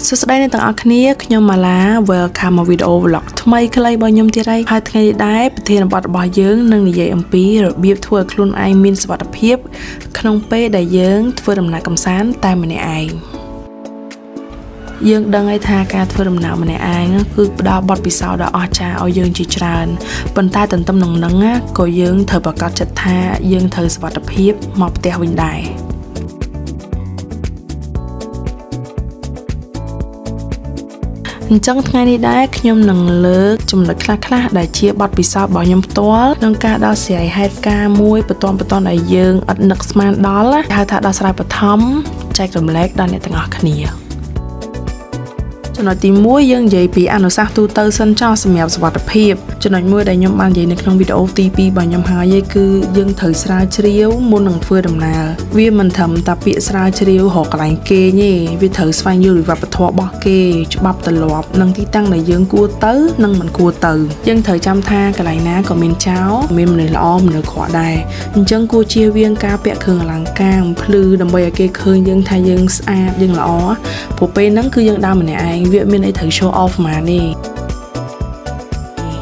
សួស្តីអ្នកទាំងអស់គ្នាខ្ញុំម៉ាឡា welcome មកវីដេអូ vlog ថ្មីខ្លីរបស់ខ្ញុំទៀតហើយថ្ងៃនេះដែរប្រធានបទរបស់យើងនឹងនិយាយអំពីរបៀបធ្វើឲ្យខ្លួនឯងមានសុវត្ថិភាពក្នុងពេលដែលយើងធ្វើដំណើរកម្សាន្តតែម្នាក់ឯងយើងដឹងហើយថាការធ្វើដំណើរម្នាក់ឯងគឺផ្ដល់បទពិសោធន៍ដ៏អស្ចារ្យឲ្យយើងជាច្រើនប៉ុន្តែទន្ទឹមនឹងហ្នឹងក៏យើងត្រូវប្រកាសចិត្តថាយើងត្រូវសុវត្ថិភាពមកផ្ទះវិញដែរអញ្ចឹងថ្ងៃនេះដែរខ្ញុំនឹងលើកចំណុចខ្លះៗដែលជាបទពិសោធន៍របស់ខ្ញុំផ្ទាល់ក្នុងការដោះស្រាយហេតុការណ៍មួយបន្ទាន់ដែលយើងអត់នឹកស្មានដល់ហៅថាដោះស្រាយបឋមចែករំលែកដល់អ្នកទាំងអស់គ្នាចំណុចទី1យើងនិយាយពីអនុសាសន៍ទូទៅសិនចោះសម្រាប់សុវត្ថិភាពចំណុចមួយដែលខ្ញុំបាននិយាយនៅក្នុងវីដេអូទី2របស់ខ្ញុំហើយគឺយើងត្រូវស្រាវជ្រាវមុននឹងធ្វើដំណើរវាមិនត្រឹមតែពាក្យស្រាវជ្រាវរកកន្លែងគេទេវាត្រូវស្វែងយល់ពីវប្បធម៌របស់គេច្បាប់ទម្លាប់និងទីតាំងដែលយើងគួរទៅនិងមិនគួរទៅយើងត្រូវចាំថាកន្លែងណាក៏មានចោរមានមនុស្សល្អមនុស្សក្រក់ដែរអញ្ចឹងគួរជៀសវាងការពាក់គ្រឿងអលង្ការភ្លឺដើម្បីឲ្យគេឃើញយើងថាយើងស្អាតយើងល្អព្រោះពេលហ្នឹងគឺយើងដើរម្នាក់ឯងវាមានអីត្រូវ show off មកនេះ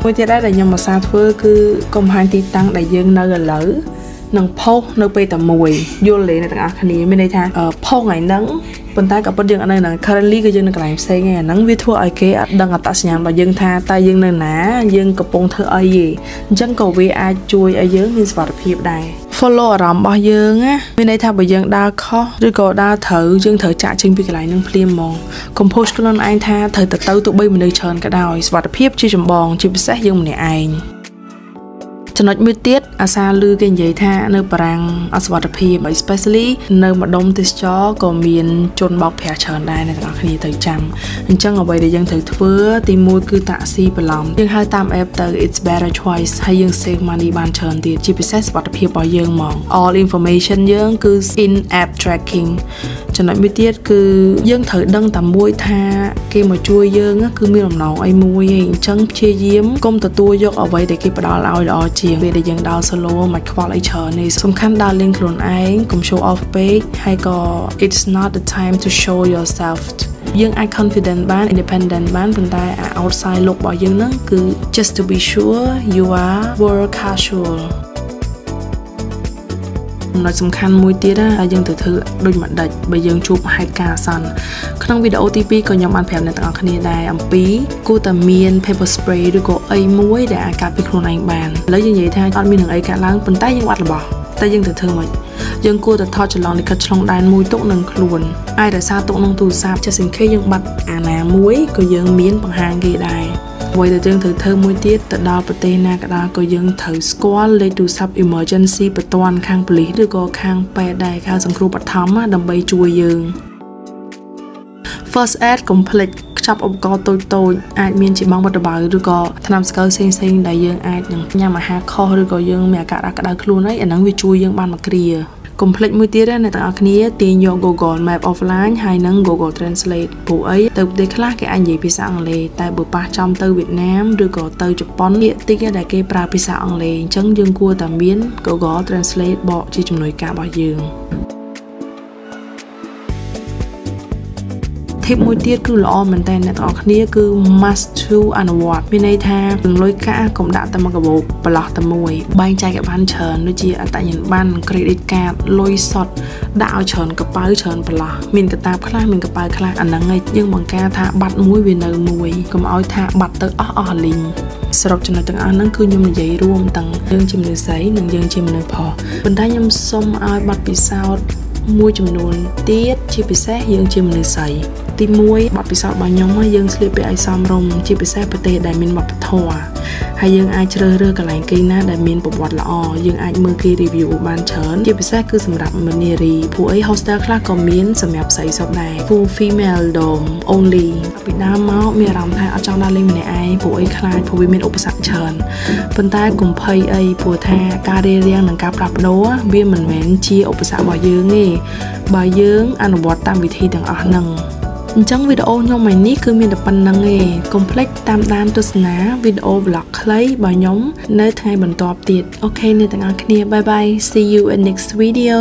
មួយទៀតដែលខ្ញុំមកសាធ្វើគឺកុំហាញទីតាំងដែលយើងនៅឥឡូវនឹងផុសនៅពេលតែមួយយល់ទេអ្នកទាំងអស់គ្នាមានន័យថាផុសថ្ងៃហ្នឹងប៉ុន្តែក៏ពិតយើងអត់នៅហ្នឹង currently គឺយើងនៅកន្លែងផ្សេងឯហ្នឹងវាធ្វើឲ្យគេអត់ដឹងអត្តសញ្ញាណរបស់យើងថាតើយើងនៅណាយើងកំពុងធ្វើអីទេអញ្ចឹងក៏វាអាចជួយឲ្យយើងមានសុវត្ថិភាពដែរ follow អារម្មណ៍របស់យើងណាមានន័យថាបើយើងដើរខុសឬក៏ដើរត្រូវយើងត្រូវចាក់ចេញពីកន្លែងហ្នឹងភ្លាមហ្មងកុំ push ខ្លួនឯងថាត្រូវទៅទោះបីមនុស្សច្រើនក៏ដោយសុវត្ថិភាពជាចម្បងជាពិសេសយើងម្នាក់ឯងចំណុចមួយទៀតអាសាលឺគេនិយាយថានៅបារាំងអសុវត្ថិភាព especially នៅម្ដុំទេសចរក៏មានជនបោកប្រាស់ច្រើនដែរអ្នកទាំងអស់គ្នាត្រូវចាំអញ្ចឹងអ្វីដែលយើងត្រូវធ្វើទី1គឺតាក់ស៊ីបន្លំយើងហៅតាម app ទៅ it's better choice ហើយយើង save money បានច្រើនទៀតជាពិសេសសុវត្ថិភាពរបស់យើងហ្មង all information យើងគឺ in app tracking ចំណុចមួយទៀតគឺយើងត្រូវដឹងតែមួយថាគេមកជួយយើងគឺមានបំណងអីមួយឯងអញ្ចឹងព្យាយាមកុំទទួលយកអ្វីដែលគេផ្ដល់ឲ្យល្អជាងពេលដែលយើងដើរ solo មិនខ្វល់អីច្រើនទេសំខាន់ដើរលេងខ្លួនឯងកុំ show off ពេកហើយក៏ it's not the time to show yourself យើងអាច confident បាន independent បានប៉ុន្តែ outside look របស់យើងហ្នឹងគឺ just to be sure you are work casualចំណុចសំខាន់មួយទៀតហើយយើងត្រូវធ្វើដូចមួយដាច់បើយើងជួបហេតុការណ៍អាសន្នក្នុងវីដេអូទី2ក៏ខ្ញុំបានប្រាប់អ្នកទាំងអស់គ្នាដែរអំពីគួរតែមាន paper spray ឬក៏អីមួយដែលអាចការពារខ្លួនឯងបានឥឡូវយើងនិយាយថាអត់មាននឹងអីកើតឡើងប៉ុន្តែយើងបាត់របស់តែយើងត្រូវធ្វើម៉េចយើងគួរតែថតចលងលិខិតឆ្លងដែនមួយទុកនឹងខ្លួនអាចរក្សាទុកក្នុងទូរស័ព្ទ just in case យើងបាត់អាណាមួយក៏យើងមានបង្ហាញគេដែរអ្វីដែលយើងត្រូវធ្វើមួយទៀតទៅដល់ប្រទេសណាក៏ដោយក៏យើងត្រូវស្គាល់លេខទូរស័ព្ទ emergency បន្ទាន់ខាងប៉ូលីសឬក៏ខាងពេទ្យដែរខាងសង្គ្រោះបឋមដើម្បីជួយយើង first aid complete ខ្ចប់ឧបករណ៍តូចៗអាចមានជាបង់បដបៅឬក៏ថ្នាំស្កូវផ្សេងៗដែលយើងអាចនឹងញ៉ាំអាហារខុសឬក៏យើងមានអាការៈក្តៅខ្លួនអីអាហ្នឹងវាជួយយើងបានមកគ្រាកុំភ្លេចមួយទៀតអ្នកទាំងអស់គ្នាទាញយក Google Map offline ហើយនឹង Google Translate ព្រោះអីទៅប្រទេសខ្លះគេអាចនិយាយភាសាអង់គ្លេសតែបើប៉ះចំទៅវៀតណាមឬក៏ទៅជប៉ុនពាក្យតិចដែលគេប្រើភាសាអង់គ្លេសអញ្ចឹងយើងគួរតែមាន Google Translate បកជាជំនួយការរបស់យើងធីបមួយទៀតគឺល្អមែនតើអ្នកទាំងអស់គ្នាគឺ must to អនុវត្តមានន័យថាលុយកាក់កុំដាក់តែមួយកាបូបប្រឡោះតែមួយបែងចែកឲ្យបានច្រើនដូចជាអត្តញ្ញាណប័ណ្ណ credit card លុយសុទ្ធដាក់ឲ្យច្រើនកប៉ៅច្រើនប្រឡោះមានកតាបខ្លះមានកប៉ៅខ្លះអាហ្នឹងឯងយើងបង្ការថាបាត់មួយវានៅមួយកុំឲ្យថាបាត់ទៅអស់លីងសរុបចំណុចទាំងអស់ហ្នឹងគឺខ្ញុំនិយាយរួមទាំងយើងជាមនុស្សស្រីនិងយើងជាមនុស្សប្រុសប៉ុន្តែខ្ញុំសូមឲ្យបទពិសោធន៍មួយចំនួនទៀតជាពិសេសយើងជាមនុស្សស្រីទី1បទពិសោធន៍របស់ខ្ញុំយើងស្លៀកពាក់ឲ្យសមរម្យជាពិសេសប្រទេសដែលមានវប្បធម៌ហើយយើងអាចជ្រើសរើសកន្លែងគេណាដែលមានប្រវត្តិល្អយើងអាចមើលគេ review បានច្រើនជាពិសេសគឺសម្រាប់មនារីព្រោះអី hostel ខ្លះក៏មានសម្រាប់ស្រីសុទ្ធដែរ full female dorm only ពីដើមមកមានអារម្មណ៍ថាអត់ចង់ដើរលេងម្នាក់ឯងព្រោះអីខ្លាចព្រោះវាមានឧបសគ្គច្រើនប៉ុន្តែកុំភ័យអីព្រោះថាការរៀបរៀងនិងការផ្លាស់ប្ដូរវាមិនមែនជាឧបសគ្គរបស់យើងទេបើយើងអនុវត្តតាមវិធីទាំងអស់ហ្នឹងអញ្ចឹងវីដេអូខ្ញុំថ្ងៃនេះគឺមានតែប៉ុណ្្នឹងឯងកុំភ្លេចតាមដានទស្សនាវីដេអូ vlog ខ្លីរបស់ខ្ញុំនៅថ្ងៃបន្ទាប់ទៀតអូខេអ្នកទាំងអស់គ្នា bye bye see you in next video